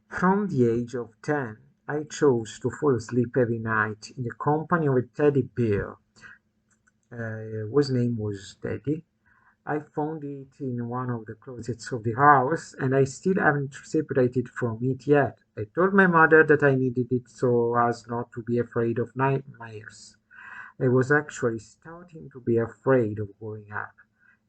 From the age of 10, I chose to fall asleep every night in the company of a teddy bear, whose name was Teddy. I found it in one of the closets of the house, and I still haven't separated from it yet. I told my mother that I needed it so as not to be afraid of nightmares. I was actually starting to be afraid of growing up.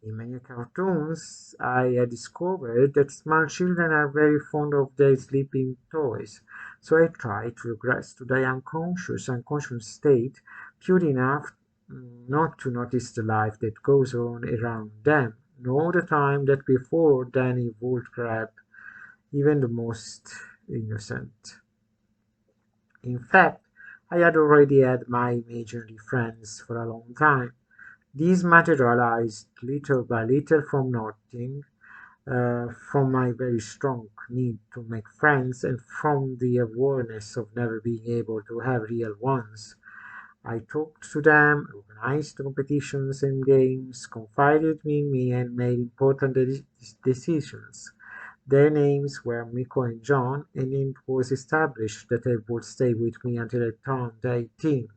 In many cartoons, I had discovered that small children are very fond of their sleeping toys, so I tried to regress to the unconscious state, pure enough not to notice the life that goes on around them, nor the time that before then evolved grab even the most innocent. In fact, I had already had my imaginary friends for a long time. These materialized little by little from nothing, from my very strong need to make friends and from the awareness of never being able to have real ones. I talked to them, organized competitions and games, confided in me, and made important decisions. Their names were Miko and John, and it was established that they would stay with me until I turned 18.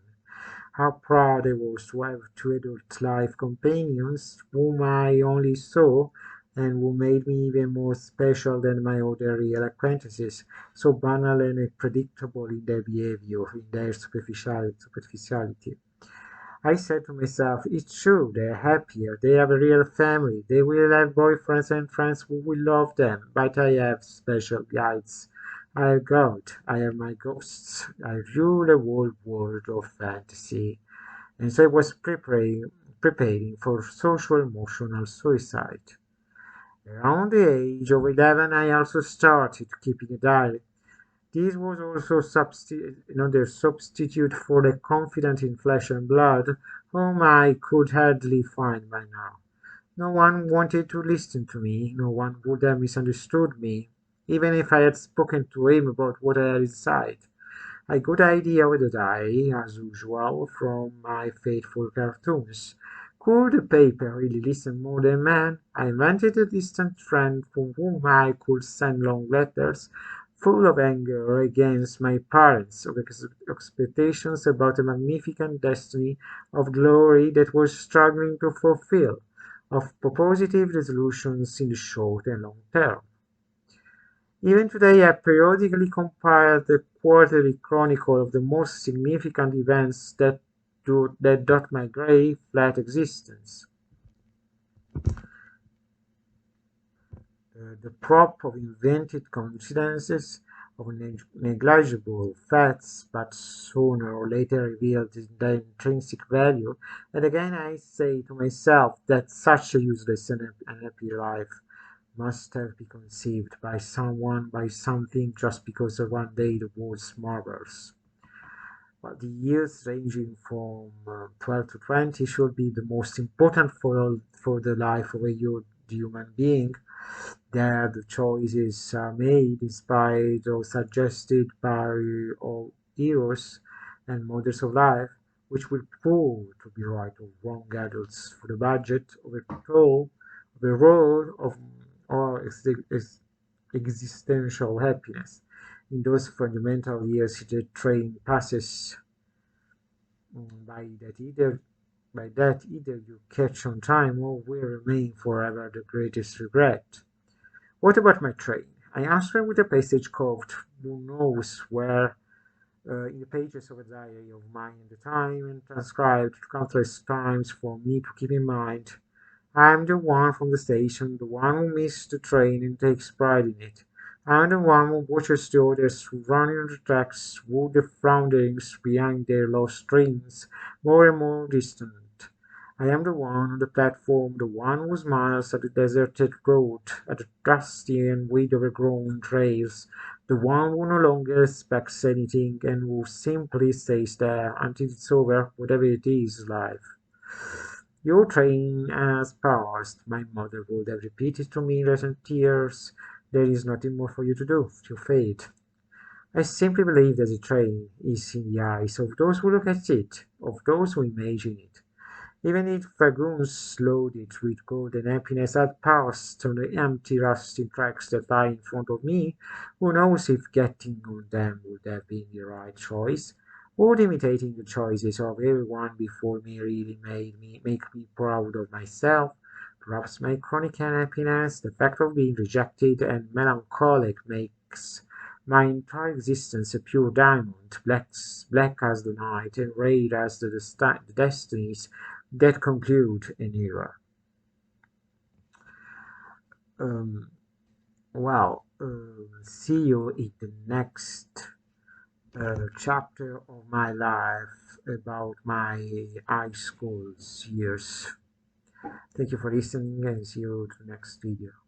How proud I was to have two adult life companions whom I only saw and who made me even more special than my other real acquaintances, so banal and predictable in their behavior, in their superficiality. I said to myself, it's true, they're happier, they have a real family, they will have boyfriends and friends who will love them, but I have special guides. I have God, I have my ghosts, I rule a whole world of fantasy. And so I was preparing for social emotional suicide. Around the age of 11, I also started keeping a diary. This was also another substitute for the confidant in flesh and blood whom I could hardly find by now. No one wanted to listen to me, no one would have misunderstood me, even if I had spoken to him about what I had inside. A good idea with the diary, as usual, from my faithful cartoons. Could the paper really listen more than man? I invented a distant friend from whom I could send long letters, full of anger against my parents, of expectations about a magnificent destiny of glory that was struggling to fulfill, of positive resolutions in the short and long term. Even today, I periodically compile the quarterly chronicle of the most significant events that dot my grey, flat existence. The prop of invented coincidences, of negligible facts, but sooner or later revealed in their intrinsic value. And again, I say to myself that such a useless and unhappy life must have been conceived by someone, by something, just because of one day the world's marvels. But the years ranging from 12 to 20 should be the most important for the life of a human being. There the choices are made, inspired or suggested by all heroes and models of life, which will prove to be right or wrong adults for the budget of a control, of a role of or existential happiness. In those fundamental years, the train passes by that either you catch on time or will remain forever the greatest regret. What about my train? I answered with a passage called Who Knows Where in the pages of a diary of mine at the time and transcribed countless times for me to keep in mind. I'm the one from the station, the one who missed the train and takes pride in it. I'm the one who watches the others who run in the tracks, with the flounderings behind their lost dreams, more and more distant. I am the one on the platform, the one who smiles at the deserted road, at the dusty and weed overgrown trails, the one who no longer expects anything and who simply stays there until it's over, whatever it is, life. Your train has passed, my mother would have repeated to me in recent tears. There is nothing more for you to do. You fade. I simply believe that the train is in the eyes of those who look at it, of those who imagine it. Even if wagons loaded with gold and happiness had passed on the empty rusting tracks that lie in front of me, who knows if getting on them would have been the right choice? Would imitating the choices of everyone before me really make me proud of myself? Perhaps my chronic unhappiness, the fact of being rejected and melancholic, makes my entire existence a pure diamond, black as the night and red as the destinies that conclude an era. Um, see you in the next chapter of my life about my high school years. Thank you for listening and see you to the next video.